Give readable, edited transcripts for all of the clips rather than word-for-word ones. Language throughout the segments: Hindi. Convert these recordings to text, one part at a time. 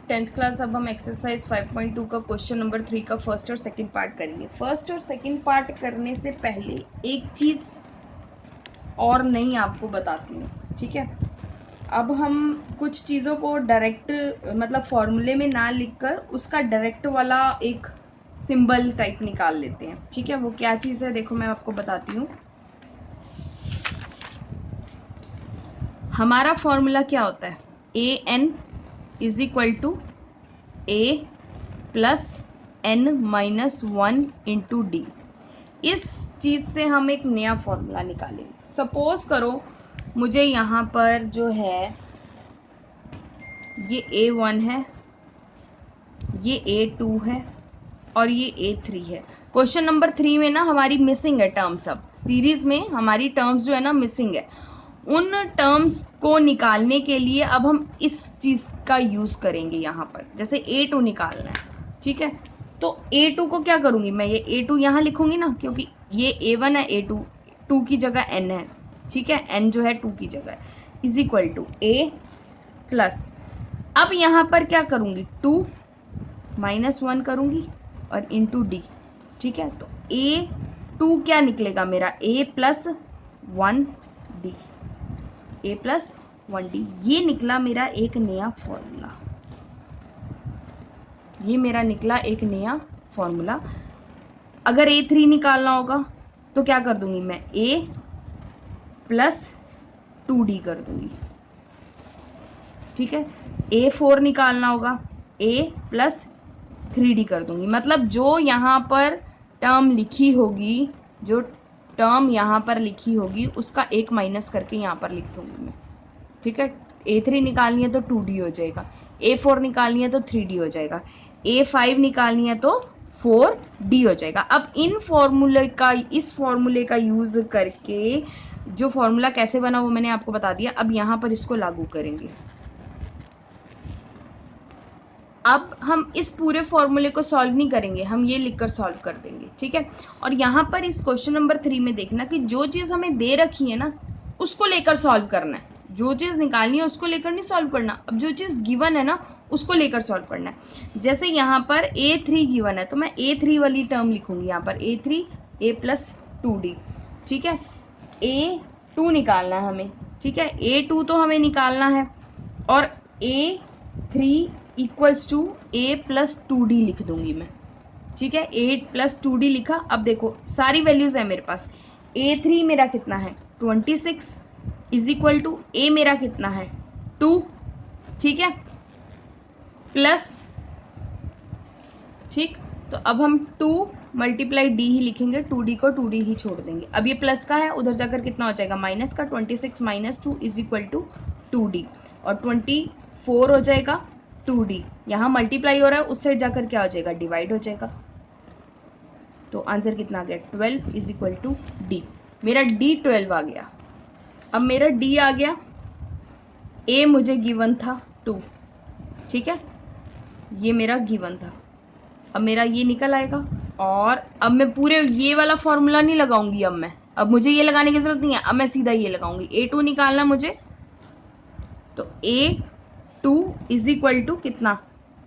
10th class. अब हम एक्सरसाइज 5.2 का क्वेश्चन नंबर 3 का फर्स्ट और सेकंड पार्ट करेंगे। फर्स्ट और सेकंड पार्ट करने से पहले एक चीज और नहीं आपको बताती हूँ, ठीक है। अब हम कुछ चीज़ों को डायरेक्ट मतलब फॉर्मूले में ना लिखकर उसका डायरेक्ट वाला एक सिंबल टाइप निकाल लेते हैं, ठीक है। वो क्या चीज़ है देखो मैं आपको बताती हूँ। हमारा फॉर्मूला क्या होता है, A N is equal to A plus N minus 1 into D. इस चीज़ से हम एक नया फॉर्मूला निकालेंगे। सपोज करो मुझे यहाँ पर जो है ये A1 है, ये A2 है और ये A3 है। क्वेश्चन नंबर 3 में ना हमारी मिसिंग है टर्म्स। अब सीरीज में हमारी टर्म्स जो है ना मिसिंग है। उन टर्म्स को निकालने के लिए अब हम इस चीज का यूज करेंगे यहाँ पर। जैसे A2 निकालना है, ठीक है, तो A2 को क्या करूंगी मैं, ये A2 यहाँ लिखूंगी ना, क्योंकि ये A1 है, A2 2 की जगह n है, ठीक है, n जो है 2 की जगह है, is equal to A plus, अब यहाँ पर क्या करूंगी 2 माइनस 1 करूंगी और इंटू डी, ठीक है। तो A2 क्या निकलेगा मेरा, A plus 1 D, A plus 1 D. ये निकला मेरा एक नया फॉर्मूला, ये मेरा निकला एक नया फॉर्मूला। अगर A3 निकालना होगा तो क्या कर दूंगी मैं, A प्लस 2D कर दूंगी, ठीक है। A4 निकालना होगा A प्लस 3D कर दूंगी। मतलब जो यहाँ पर टर्म लिखी होगी, जो टर्म यहाँ पर लिखी होगी उसका एक माइनस करके यहाँ पर लिख दूंगी मैं, ठीक है। A3 निकालनी है तो 2D हो जाएगा, A4 निकालनी है तो 3D हो जाएगा, A5 निकालनी है तो 4D हो जाएगा। अब इन फॉर्मूले का, इस फॉर्मूले का यूज करके जो फॉर्मूला कैसे बना वो मैंने आपको बता दिया। अब यहाँ पर इसको लागू करेंगे। अब हम इस पूरे फॉर्मूले को सॉल्व नहीं करेंगे, हम ये लिखकर सॉल्व कर देंगे, ठीक है। और यहाँ पर इस क्वेश्चन नंबर 3 में देखना कि जो चीज हमें दे रखी है ना उसको लेकर सॉल्व करना है। जो चीज निकालनी है उसको लेकर नहीं सॉल्व करना। अब जो चीज गिवन है ना उसको लेकर सॉल्व करना है। जैसे यहाँ पर A3 गिवन है तो मैं A3 वाली टर्म लिखूंगी यहाँ पर, A3 A प्लस 2D, ठीक है। A2 निकालना है हमें, ठीक है, A2 तो हमें निकालना है और A3 equals to A plus 2D लिख दूंगी मैं, ठीक है। A प्लस 2D लिखा। अब देखो सारी वैल्यूज है मेरे पास। A3 मेरा कितना है 26 इज इक्वल टू A मेरा कितना है 2, ठीक है, प्लस, ठीक। तो अब हम 2 मल्टीप्लाई D ही लिखेंगे, 2D को 2D ही छोड़ देंगे। अब ये प्लस का है, उधर जाकर कितना हो जाएगा माइनस का, 26 minus 2 is equal to 2D और 24 हो जाएगा 2D। यहाँ मल्टीप्लाई हो रहा है, उस साइड जाकर क्या हो जाएगा डिवाइड हो जाएगा। तो आंसर कितना आ गया 12 इज इक्वल टू D। मेरा D 12 आ गया। अब मेरा D आ गया, A मुझे गिवन था 2, ठीक है, ये मेरा गिवन था। अब मेरा ये निकल आएगा और अब मैं पूरे ये वाला फॉर्मूला नहीं लगाऊंगी। अब मुझे ये लगाने की जरूरत नहीं है, अब मैं सीधा ये लगाऊंगी। A2 निकालना मुझे, तो A2 इज इक्वल टू कितना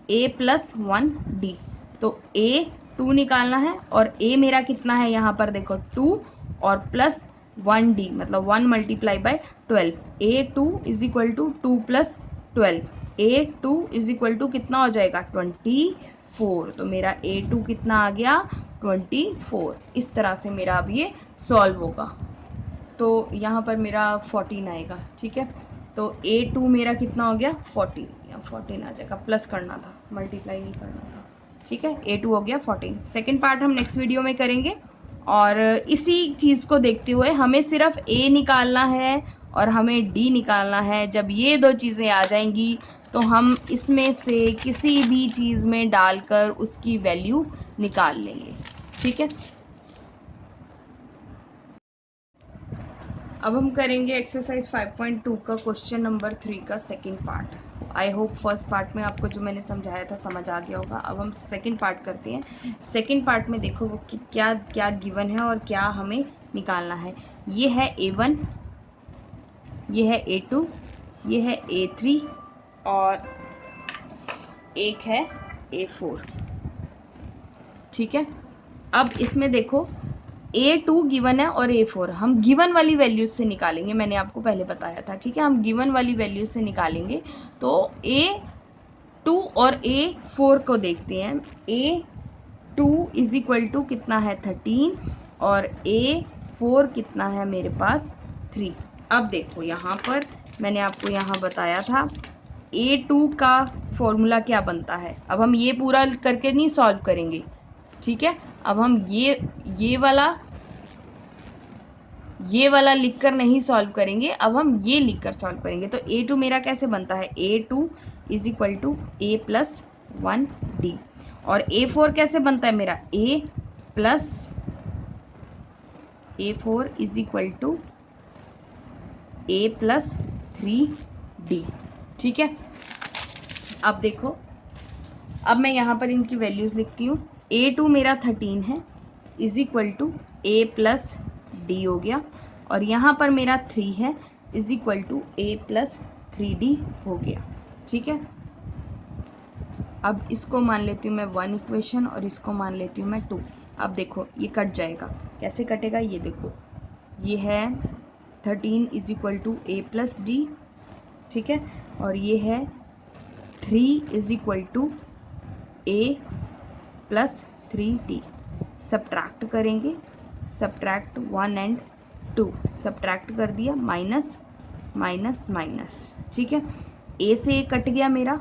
A प्लस 1D। तो A2 निकालना है और A मेरा कितना है यहाँ पर देखो 2 और प्लस 1D मतलब 1 multiply by 12। A2 is equal to 2 plus 12, A2 is equal to कितना हो जाएगा 24। तो मेरा A2 कितना आ गया 24। इस तरह से मेरा अब ये सॉल्व होगा। तो यहाँ पर मेरा 14 आएगा, ठीक है। तो A2 मेरा कितना हो गया 14, या 14 आ जाएगा, प्लस करना था मल्टीप्लाई नहीं करना था, ठीक है। A2 हो गया 14। सेकेंड पार्ट हम नेक्स्ट वीडियो में करेंगे। और इसी चीज़ को देखते हुए हमें सिर्फ A निकालना है और हमें D निकालना है। जब ये दो चीज़ें आ जाएंगी तो हम इसमें से किसी भी चीज़ में डालकर उसकी वैल्यू निकाल लेंगे, ठीक है। अब हम करेंगे एक्सरसाइज 5.2 का क्वेश्चन नंबर 3 का second part. I hope first part में आपको जो मैंने समझाया था समझ आ गया होगा। अब हम सेकंड पार्ट करते हैं। सेकंड पार्ट में देखो वो क्या क्या गिवन है और क्या हमें निकालना है। ये है A1, ये है A2, ये है A3 और एक है A4। ठीक है, अब इसमें देखो A2 गिवन है और A4 हम गिवन वाली वैल्यूज से निकालेंगे, मैंने आपको पहले बताया था। ठीक है, हम गिवन वाली वैल्यूज से निकालेंगे। तो A2 और A4 को देखते हैं। A2 इज इक्वल टू कितना है 13 और A4 कितना है मेरे पास 3। अब देखो यहाँ पर मैंने आपको यहाँ बताया था A2 का फॉर्मूला क्या बनता है। अब हम ये पूरा करके नहीं सॉल्व करेंगे। ठीक है, अब हम ये वाला लिखकर नहीं सॉल्व करेंगे, अब हम ये लिखकर सॉल्व करेंगे। तो A2 मेरा कैसे बनता है, A2 is equal to A plus 1D। और A4 कैसे बनता है मेरा, A4 is equal to A plus 3D। ठीक है, अब देखो, अब मैं यहाँ पर इनकी वैल्यूज लिखती हूँ। A2 मेरा 13 है is equal to A plus D हो गया, और यहाँ पर मेरा 3 है is equal to A plus 3D हो गया। ठीक है, अब इसको मान लेती हूँ मैं 1 इक्वेशन और इसको मान लेती हूँ मैं 2। अब देखो ये कट जाएगा, कैसे कटेगा ये देखो, ये है 13 is equal to A plus D। ठीक है, और ये है 3 is equal to A plus 3D। Subtract करेंगे, सब्ट्रैक्ट 1 एंड 2, सब्ट्रैक्ट कर दिया, माइनस माइनस माइनस। ठीक है, A से A कट गया मेरा,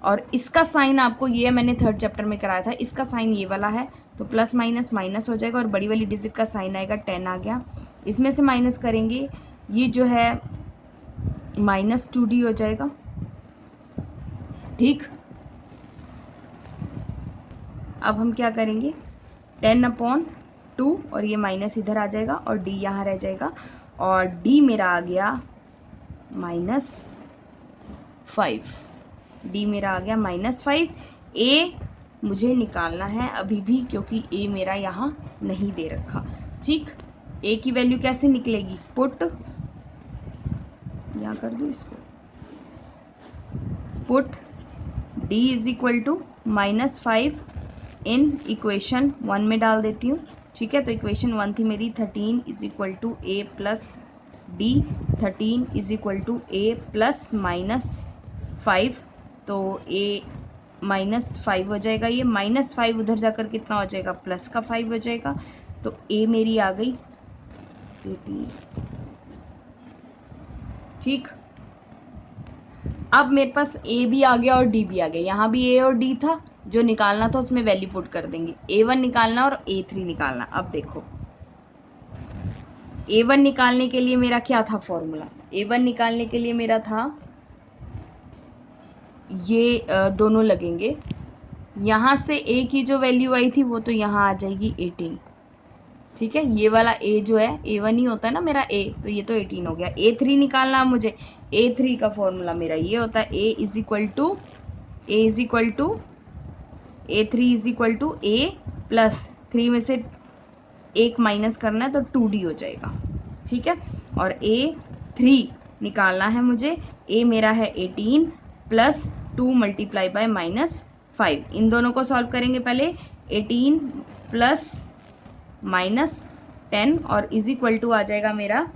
और इसका साइन आपको ये मैंने 3rd चैप्टर में कराया था, इसका साइन ये वाला है, तो प्लस माइनस माइनस हो जाएगा और बड़ी वाली डिजिट का साइन आएगा 10 आ गया। इसमें से माइनस करेंगे, ये जो है माइनस 2D हो जाएगा। ठीक, अब हम क्या करेंगे, 10/2 और ये माइनस इधर आ जाएगा और D यहाँ रह जाएगा, और D मेरा आ गया -5। D मेरा आ गया -5। A मुझे निकालना है अभी भी, क्योंकि A मेरा यहाँ नहीं दे रखा। ठीक, A की वैल्यू कैसे निकलेगी, पुट, यहाँ कर दूँ इसको, put D is equal to -5 in equation 1 में डाल देती हूँ। ठीक है, तो इक्वेशन 1 थी मेरी 13 is equal to A plus D, 13 is equal to A plus -5, तो A -5 हो जाएगा, ये -5 उधर जाकर कितना हो जाएगा, प्लस का 5 हो जाएगा। तो A मेरी आ गई 18। ठीक, अब मेरे पास A भी आ गया और D भी आ गया, यहाँ भी A और D था, जो निकालना था उसमें वैल्यू पुट कर देंगे। A1 निकालना और A3 निकालना। अब देखो A1 निकालने के लिए मेरा क्या था फॉर्मूला, A1 निकालने के लिए मेरा था ये दोनों लगेंगे, यहाँ से A की जो वैल्यू आई थी वो तो यहाँ आ जाएगी 18। ठीक है, ये वाला A जो है A1 ही होता है ना मेरा A, तो ये तो 18 हो गया। A3 निकालना मुझे, A3 का फॉर्मूला मेरा ये होता है A is equal to A3 is equal to A plus 3 में से 1 माइनस करना है तो 2D हो जाएगा। ठीक है, और A3 निकालना है मुझे, A मेरा है 18 प्लस 2 मल्टीप्लाई बाय -5। इन दोनों को सॉल्व करेंगे पहले, 18 प्लस -10 और इज इक्वल टू आ जाएगा मेरा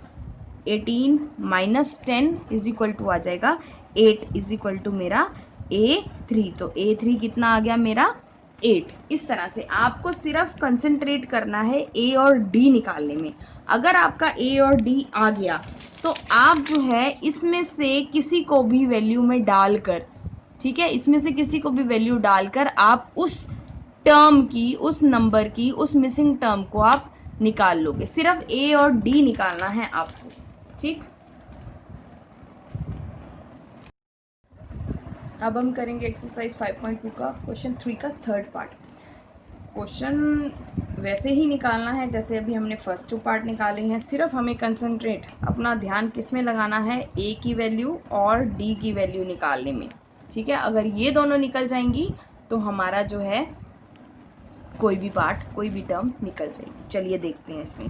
18 माइनस 10 इज इक्वल टू आ जाएगा 8 इज इक्वल टू मेरा A3। तो A3 कितना आ गया मेरा 8। इस तरह से आपको सिर्फ कंसंट्रेट करना है A और D निकालने में। अगर आपका A और D आ गया तो आप जो है इसमें से किसी को भी वैल्यू में डालकर, ठीक है, इसमें से किसी को भी वैल्यू डालकर आप उस टर्म की, उस नंबर की, उस मिसिंग टर्म को आप निकाल लोगे। सिर्फ A और D निकालना है आपको। ठीक, अब हम करेंगे एक्सरसाइज 5.2 का क्वेश्चन 3 का 3rd पार्ट। क्वेश्चन वैसे ही निकालना है जैसे अभी हमने फर्स्ट 2 पार्ट निकाले हैं, सिर्फ हमें कंसंट्रेट अपना ध्यान किस में लगाना है, A की वैल्यू और D की वैल्यू निकालने में। ठीक है, अगर ये दोनों निकल जाएंगी तो हमारा जो है कोई भी पार्ट, कोई भी टर्म निकल जाएगी। चलिए देखते हैं इसमें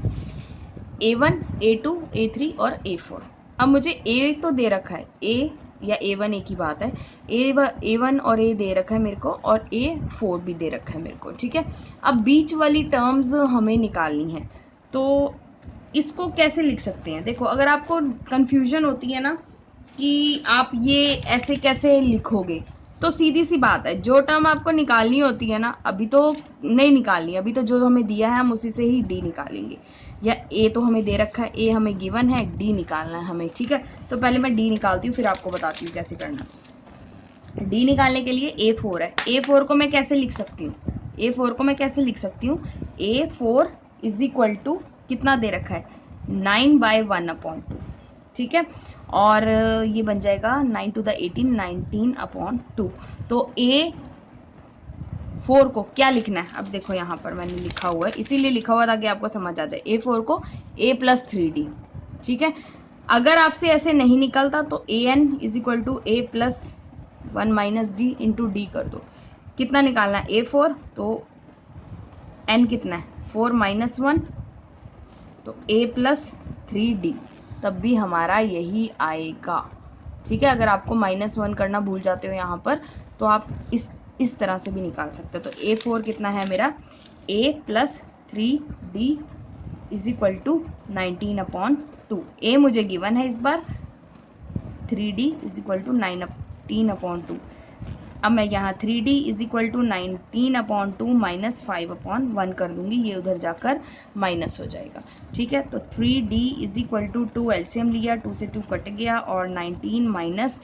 A1, A2, A3 और A4। अब मुझे A तो दे रखा है, A या A1 एक ही बात है, A1 और A दे रखा है मेरे को और A4 भी दे रखा है मेरे को, ठीक है। अब बीच वाली टर्म्स हमें निकालनी है, तो इसको कैसे लिख सकते हैं? देखो, अगर आपको कंफ्यूजन होती है ना कि आप ये ऐसे कैसे लिखोगे, तो सीधी सी बात है, जो टर्म आपको निकालनी होती है ना, अभी तो नहीं निकालनी, अभी तो जो हमें दिया है हम उसी से ही डी निकालेंगे। या ए तो हमें दे रखा है, ए हमें गिवन है, डी निकालना है हमें, ठीक है। तो पहले मैं डी निकालती हूँ, फिर आपको बताती हूँ कैसे करना। डी निकालने के लिए A4 है, A4 को मैं कैसे लिख सकती हूँ? A4 को मैं कैसे लिख सकती हूँ? A4 इज इक्वल टू कितना दे रखा है? 9/1/2, ठीक है। और ये बन जाएगा 9 to the 18, 19/2। तो A4 को क्या लिखना है? अब देखो यहाँ पर मैंने लिखा हुआ है, इसीलिए लिखा हुआ ताकि आपको समझ आ जाए। A4 को A + 3D, ठीक है। अगर आपसे ऐसे नहीं निकलता तो AN is equal to A + 1 - D into D कर दो। कितना निकालना है? A4, तो N कितना है? 4 - 1, तो A + 3D, तब भी हमारा यही आएगा, ठीक है। अगर आपको -1 करना भूल जाते हो यहाँ पर, तो आप इस तरह से भी निकाल सकते हो। तो A4 कितना है मेरा? A + 3D is equal to 19/2। A मुझे गिवन है इस बार, 3D इज इक्वल टू 19/2। अब मैं यहाँ 3D इज इक्वल टू 19/2 - 5/1 कर दूंगी, ये उधर जाकर माइनस हो जाएगा, ठीक है। तो 3D is equal to 2 LCM लिया, 2 से 2 कट गया और 19 -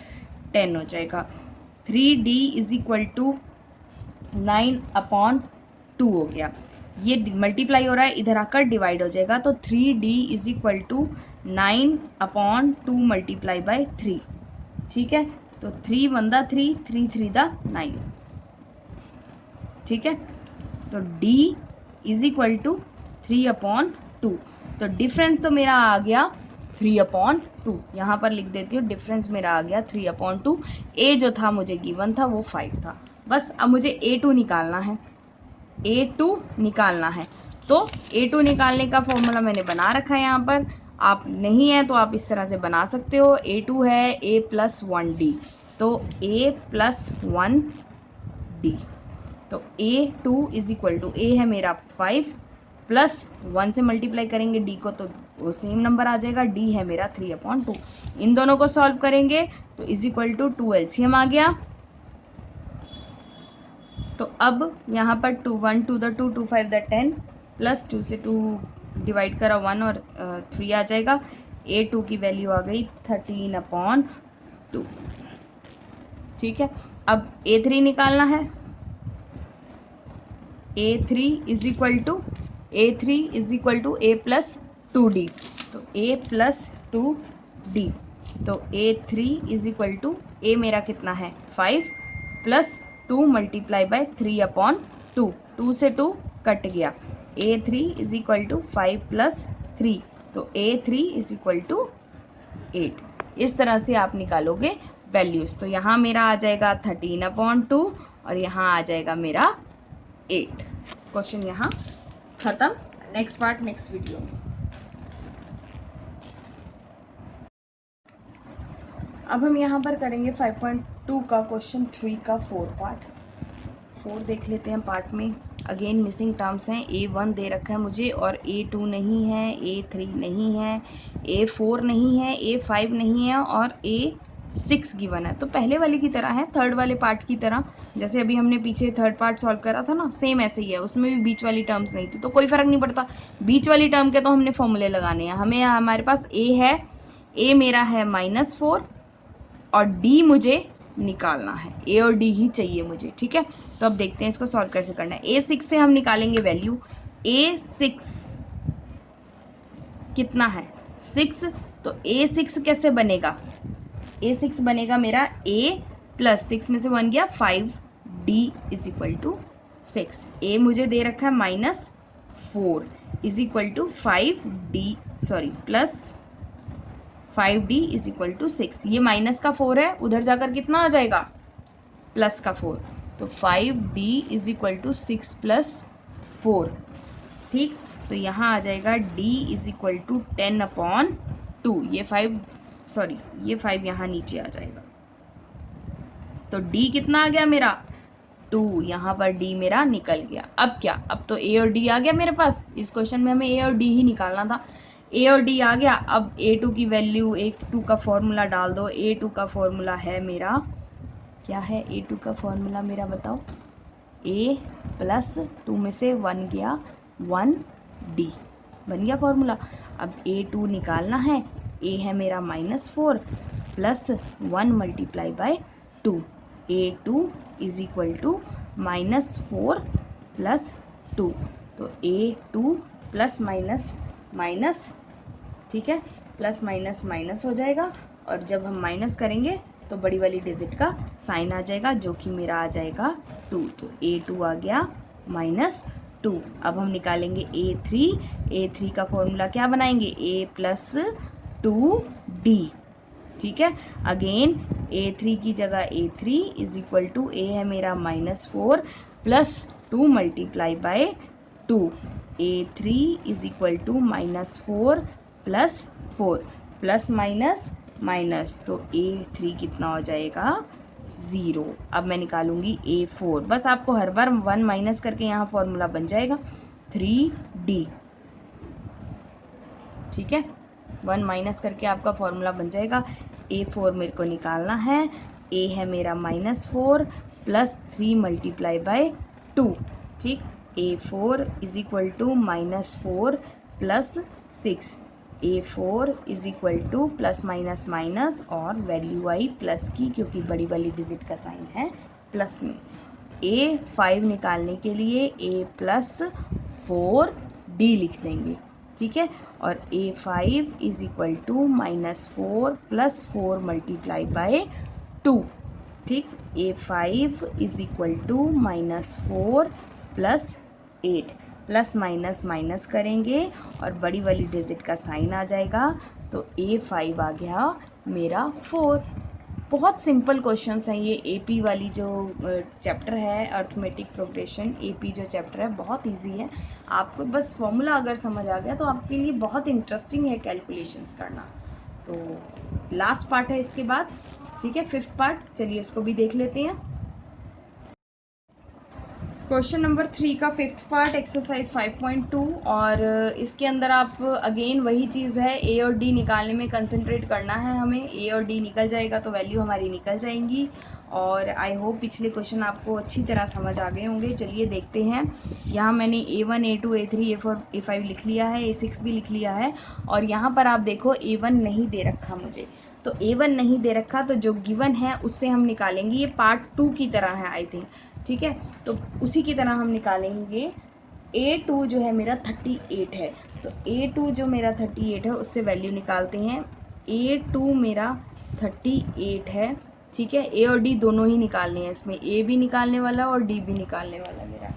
10 हो जाएगा। 3D इज इक्वल टू 9/2 हो गया। ये मल्टीप्लाई हो रहा है, इधर आकर डिवाइड हो जाएगा। तो 3D is equal to 9/2 multiply by 3, ठीक है। तो 3 × 1 = 3, 3 × 3 = 9, ठीक है। तो D इज इक्वल टू 3/2। तो डिफरेंस तो मेरा आ गया 3/2, यहाँ पर लिख देती हूँ, डिफरेंस मेरा आ गया 3/2। A जो था मुझे गिवन था वो 5 था। बस अब मुझे A2 निकालना है, A2 निकालना है। तो A2 निकालने का फॉर्मूला मैंने बना रखा है यहाँ पर, आप नहीं है तो आप इस तरह से बना सकते हो। A2 है A + 1D, तो A + 1D, तो A2 is equal to, A है मेरा 5 प्लस 1 से मल्टीप्लाई करेंगे D को, तो वो सेम नंबर आ जाएगा। D है मेरा 3/2। इन दोनों को सॉल्व करेंगे तो इज इक्वल टू 2 एलसीएम आ गया। तो अब यहाँ पर 2 1 2 2 2 5 10 प्लस 2 से 2 डिवाइड करा 1 और 3 आ जाएगा। A2 की वैल्यू आ गई 13/2, ठीक है। अब A3 निकालना है। A3 is equal to A + 2D, तो A + 2D, तो A3 is equal to, A मेरा कितना है? 5 प्लस 2 मल्टीप्लाई बाय 3/2, 2 से 2 कट गया। A3 इज इक्वल टू 5 + 3, तो A3 इज इक्वल टू 8। इस तरह से आप निकालोगे वैल्यूज। तो यहाँ मेरा आ जाएगा 13/2 और यहाँ आ जाएगा मेरा 8। क्वेश्चन यहाँ खत्म। नेक्स्ट पार्ट नेक्स्ट वीडियो में। अब हम यहाँ पर करेंगे 5.2 का क्वेश्चन 3 का 4 पार्ट। 4 देख लेते हैं पार्ट में। अगेन मिसिंग टर्म्स हैं। A1 दे रखा है मुझे और A2 नहीं है, A3 नहीं है, A4 नहीं है, A5 नहीं है और A6 गिवन है। तो पहले वाले की तरह है, थर्ड वाले पार्ट की तरह, जैसे अभी हमने पीछे थर्ड पार्ट सॉल्व करा था ना, सेम ऐसे ही है। उसमें भी बीच वाली टर्म्स नहीं थी, तो कोई फर्क नहीं पड़ता। बीच वाली टर्म के तो हमने फॉर्मूले लगाने हैं। हमारे पास A है, A मेरा है -4 और D मुझे निकालना है। A और D ही चाहिए मुझे, ठीक है। तो अब देखते हैं इसको सॉल्व कैसे करना है। A6 से हम निकालेंगे वैल्यू। A6 कितना है? 6, तो A6 कैसे बनेगा? A6 बनेगा मेरा A + 6 में से 1 गया 5, D is equal to 6। A मुझे दे रखा है -4 is equal to 5D is equal to 6। ये माइनस का 4 है, उधर जाकर कितना आ जाएगा? प्लस का 4, तो 5D इज इक्वल टू 6 + 4, ठीक। तो यहाँ आ जाएगा D इज इक्वल टू 10/2। ये 5 यहाँ नीचे आ जाएगा, तो डी कितना आ गया मेरा 2, यहाँ पर डी मेरा निकल गया। अब क्या, अब तो ए और डी आ गया मेरे पास। इस क्वेश्चन में हमें ए और डी ही निकालना था। ए और डी आ गया। अब A2 की वैल्यू, A2 का फॉर्मूला डाल दो। A2 का फॉर्मूला है मेरा, क्या है A2 का फॉर्मूला मेरा बताओ, A प्लस 2 में से 1 गया 1D, बन गया फॉर्मूला। अब A2 निकालना है। A है मेरा -4 plus 1 multiply by 2। A2 is equal to -4 plus 2। तो A2 प्लस माइनस माइनस, ठीक है, प्लस माइनस माइनस हो जाएगा, और जब हम माइनस करेंगे तो बड़ी वाली डिजिट का साइन आ जाएगा, जो कि मेरा आ जाएगा 2। तो A2 आ गया -2। अब हम निकालेंगे A3। A3 का फॉर्मूला क्या बनाएंगे, A प्लस 2D, ठीक है। अगेन A3 की जगह A3 is equal to, A है मेरा -4 plus 2 multiply by 2। A3 is equal to -4 plus 4, plus minus minus, तो A3 कितना हो जाएगा 0। अब मैं निकालूंगी A4। बस आपको हर बार 1 माइनस करके यहाँ फॉर्मूला बन जाएगा 3D, ठीक है। 1 माइनस करके आपका फॉर्मूला बन जाएगा। A4 मेरे को निकालना है। A है मेरा -4 प्लस 3 मल्टीप्लाई बाय 2, ठीक। A4 is equal to -4 plus 6। A4 is equal to plus minus minus, और वैल्यू आई प्लस की, क्योंकि बड़ी वाली डिजिट का साइन है प्लस में। A5 निकालने के लिए A प्लस 4D लिख देंगे, ठीक है। और A5 is equal to -4 plus 4 multiply by 2, ठीक। A5 is equal to -4 plus 8, plus minus minus करेंगे और बड़ी वाली डिजिट का साइन आ जाएगा, तो A5 आ गया मेरा 4। बहुत सिंपल क्वेश्चंस हैं ये। AP वाली जो चैप्टर है, अर्थमेटिक प्रोग्रेशन, AP जो चैप्टर है बहुत इजी है। आपको बस फॉर्मूला अगर समझ आ गया तो आपके लिए बहुत इंटरेस्टिंग है कैलकुलेशंस करना। तो लास्ट पार्ट है इसके बाद, ठीक है, 5th पार्ट, चलिए उसको भी देख लेते हैं। क्वेश्चन नंबर 3 का 5th पार्ट, एक्सरसाइज 5.2, और इसके अंदर आप अगेन वही चीज़ है, A और D निकालने में कंसंट्रेट करना है हमें। A और D निकल जाएगा तो वैल्यू हमारी निकल जाएंगी, और आई होप पिछले क्वेश्चन आपको अच्छी तरह समझ आ गए होंगे। चलिए देखते हैं। यहाँ मैंने A1 A2 A3 A4 A5 लिख लिया है, A6 भी लिख लिया है, और यहाँ पर आप देखो A1 नहीं दे रखा मुझे, तो A1 नहीं दे रखा, तो जो गिवन है उससे हम निकालेंगे। ये पार्ट 2 की तरह है आई थिंक, ठीक है, तो उसी की तरह हम निकालेंगे। A2 जो है मेरा 38 है, तो A2 जो मेरा 38 है उससे वैल्यू निकालते हैं। A2 मेरा 38 है, ठीक है। A और D दोनों ही निकालने हैं, इसमें A भी निकालने वाला और D भी निकालने वाला मेरा।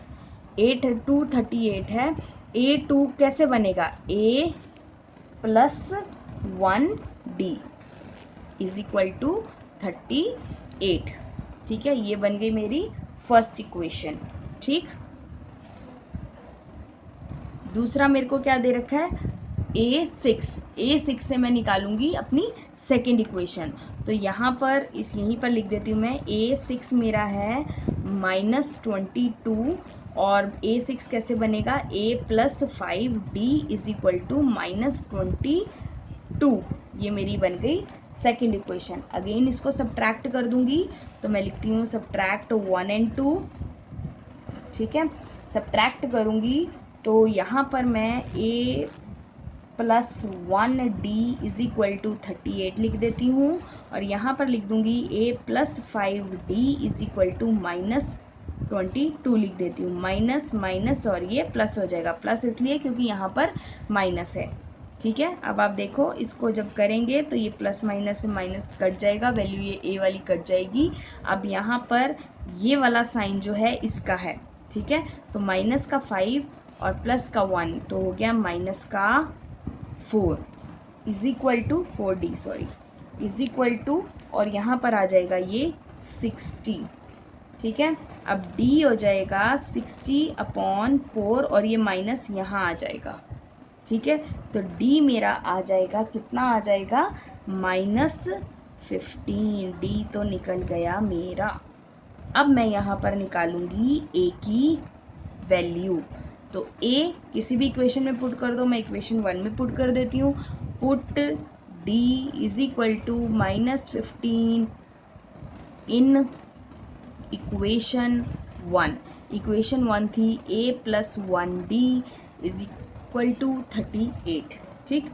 8 38 है। A2 कैसे बनेगा, A plus 1D is equal to 38, ठीक है। ये बन गई मेरी फर्स्ट इक्वेशन, ठीक। दूसरा मेरे को क्या दे रखा है, A6 से मैं निकालूंगी अपनी सेकेंड इक्वेशन। तो यहाँ पर यहीं पर लिख देती हूँ मैं। A6 मेरा है -22, और A6 कैसे बनेगा, A plus 5D is equal to -22। ये मेरी बन गई सेकेंड इक्वेशन। अगेन इसको सब्ट्रैक्ट कर दूंगी, तो मैं लिखती हूँ सब्ट्रैक्ट 1 और 2, ठीक है। सब्ट्रैक्ट करूंगी तो यहाँ पर मैं A plus 1D is equal to 38 लिख देती हूँ, और यहाँ पर लिख दूंगी A plus 5D is equal to -22 लिख देती हूँ। माइनस माइनस और ये प्लस हो जाएगा, प्लस इसलिए क्योंकि यहाँ पर माइनस है, ठीक है। अब आप देखो इसको जब करेंगे तो ये प्लस माइनस से माइनस कट जाएगा, वैल्यू ये A वाली कट जाएगी। अब यहाँ पर ये वाला साइन जो है इसका है, ठीक है, तो माइनस का 5 और प्लस का 1, तो हो गया माइनस का 4 is equal to 4D, sorry, is equal to, और यहाँ पर आ जाएगा ये 60, ठीक है। अब D हो जाएगा 60/4, और ये माइनस यहाँ आ जाएगा, ठीक है। तो D मेरा आ जाएगा, कितना आ जाएगा, -15। D तो निकल गया मेरा। अब मैं यहाँ पर निकालूंगी a की वैल्यू। तो a किसी भी इक्वेशन में पुट कर दो, मैं इक्वेशन 1 में पुट कर देती हूँ। Put d is equal to -15 in equation 1। Equation 1 थी a plus 1d is equal to 38। ठीक,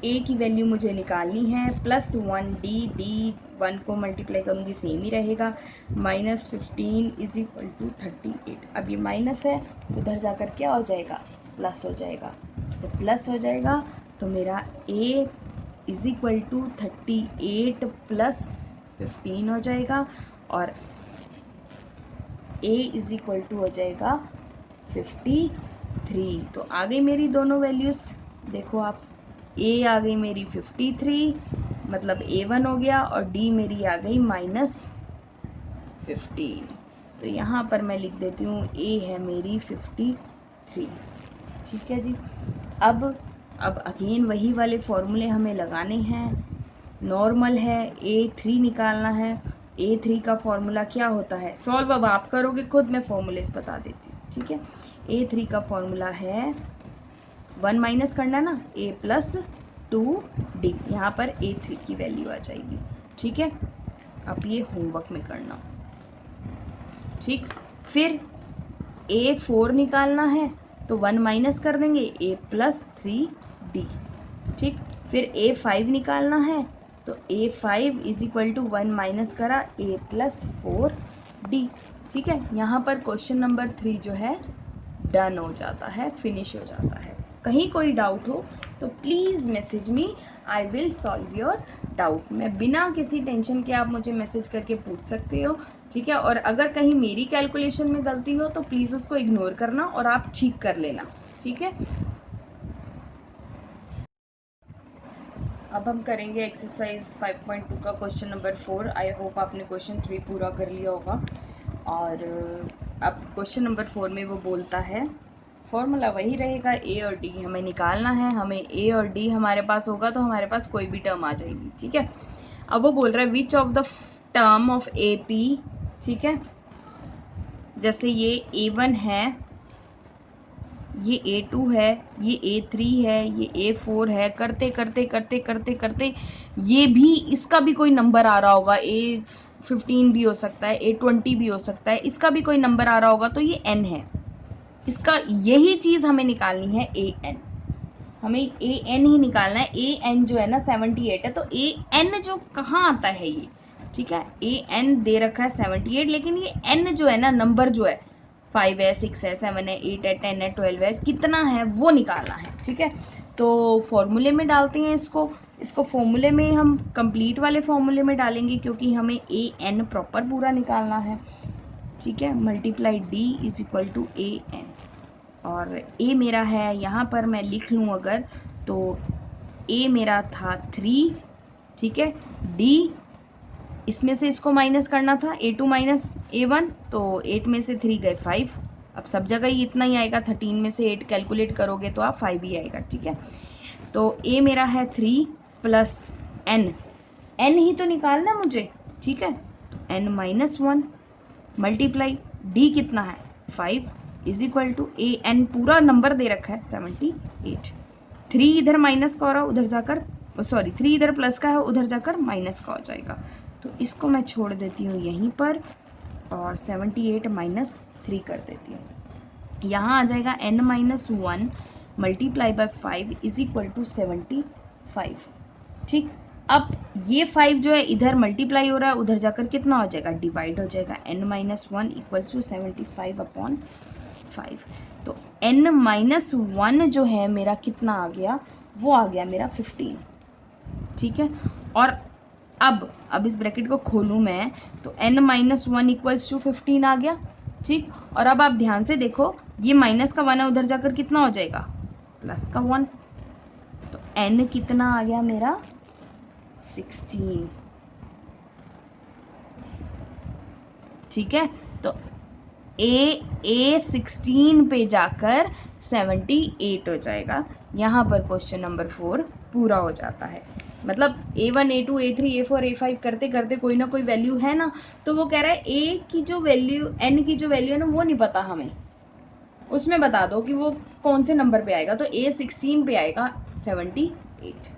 a की वैल्यू मुझे निकालनी है, प्लस 1d, d 1 को मल्टीप्लाई करूँगी सेम ही रहेगा, -15 इज इक्वल टू 38। अब ये माइनस है, उधर जाकर क्या हो जाएगा, प्लस हो जाएगा। तो प्लस हो जाएगा तो मेरा a is equal to 38 plus 15 हो जाएगा, और a इज इक्वल टू हो जाएगा 53। तो आ गई मेरी दोनों वैल्यूज़, देखो आप, a आ गई मेरी 53, मतलब a1 हो गया, और d मेरी आ गई -15। तो यहाँ पर मैं लिख देती हूँ a है मेरी 53। ठीक है जी। अब अगेन वही वाले फॉर्मूले हमें लगाने हैं। नॉर्मल है, a3 निकालना है। a3 का फॉर्मूला क्या होता है, सॉल्व अब आप करोगे खुद, मैं फॉर्मूलेस बता देती हूँ। ठीक है, a3 का फॉर्मूला है 1 माइनस करना ना, a प्लस 2d, यहाँ पर a3 की वैल्यू आ जाएगी। ठीक है, अब ये होमवर्क में करना। ठीक, फिर a4 निकालना है तो 1 माइनस कर देंगे, a प्लस 3d। ठीक, फिर a5 निकालना है तो a5 is equal to 1 minus करा, a प्लस 4d। ठीक है, यहाँ पर क्वेश्चन नंबर 3 जो है डन हो जाता है, फिनिश हो जाता है। कहीं कोई डाउट हो तो please message me, I will solve your doubt. मैं बिना किसी टेंशन के, आप मुझे मैसेज करके पूछ सकते हो। ठीक है, और अगर कहीं मेरी कैलकुलेशन में गलती हो तो प्लीज़ उसको इग्नोर करना और आप ठीक कर लेना। ठीक है, अब हम करेंगे एक्सरसाइज 5.2 का क्वेश्चन नंबर 4। आई होप आपने क्वेश्चन 3 पूरा कर लिया होगा। और अब क्वेश्चन नंबर 4 में वो बोलता है, फॉर्मूला वही रहेगा, a और d हमें निकालना है। हमें a और d हमारे पास होगा तो हमारे पास कोई भी टर्म आ जाएगी। ठीक है, अब वो बोल रहा है which of the term of A P. ठीक है, जैसे ये a1 है, ये a2 है, ये a3 है, ये a4 है, करते करते करते करते करते ये भी, इसका भी कोई नंबर आ रहा होगा, a15 भी हो सकता है, a20 भी हो सकता है, इसका भी कोई नंबर आ रहा होगा, तो ये n है। इसका यही चीज़ हमें निकालनी है, an। हमें an ही निकालना है। an जो है ना 78 है, तो an जो कहाँ आता है ये, ठीक है, an दे रखा है 78, लेकिन ये n जो है ना, नंबर जो है 5 है, 6 है, 7 है, 8 है, 10 है, 12 है, कितना है वो निकालना है। ठीक है, तो फॉर्मूले में डालते हैं इसको फॉर्मूले में हम कंप्लीट वाले फॉर्मूले में डालेंगे, क्योंकि हमें an प्रॉपर पूरा निकालना है। ठीक है, multiply d is equal to an, और a मेरा है, यहाँ पर मैं लिख लूँ अगर, तो a मेरा था 3। ठीक है, d इसमें से इसको माइनस करना था, a2 माइनस a1, तो 8 में से 3 गए 5। अब सब जगह ही इतना ही आएगा, 13 में से 8 कैलकुलेट करोगे तो आप 5 ही आएगा। ठीक है, तो a मेरा है 3 प्लस n ही तो निकालना मुझे। ठीक है, तो n माइनस 1 मल्टीप्लाई d कितना है 5 इज इक्वल टू an पूरा नंबर दे रखा है 78। 3 इधर माइनस का हो रहा है, उधर जाकर, सॉरी 3 इधर प्लस का है, उधर जाकर माइनस का हो जाएगा। तो इसको मैं छोड़ देती हूँ यहीं पर, और 78 माइनस 3 कर देती हूँ। यहाँ आ जाएगा n minus 1 multiply by 5 is equal to 75। ठीक, अब ये 5 जो है इधर मल्टीप्लाई हो रहा है, उधर जाकर कितना हो जाएगा, डिवाइड हो जाएगा। n minus 1 equal to 75 upon 5। तो n माइनस 1 जो है मेरा कितना आ गया, वो आ गया मेरा 15। ठीक है, और अब इस ब्रैकेट को खोलूं मैं, तो n माइनस 1 इक्वल्स टू 15 आ गया। ठीक, और अब आप ध्यान से देखो, ये माइनस का 1 है, उधर जाकर कितना हो जाएगा, प्लस का 1। तो n कितना आ गया मेरा 16। ठीक है, तो a 16 पे जाकर 78 हो जाएगा। यहाँ पर क्वेश्चन नंबर 4 पूरा हो जाता है। मतलब A1 A2 A3 A4 A5 करते करते कोई ना कोई वैल्यू है ना, तो वो कह रहा है A की जो वैल्यू N की जो वैल्यू है ना वो नहीं पता हमें, उसमें बता दो कि वो कौन से नंबर पे आएगा। तो A16 पे आएगा 78।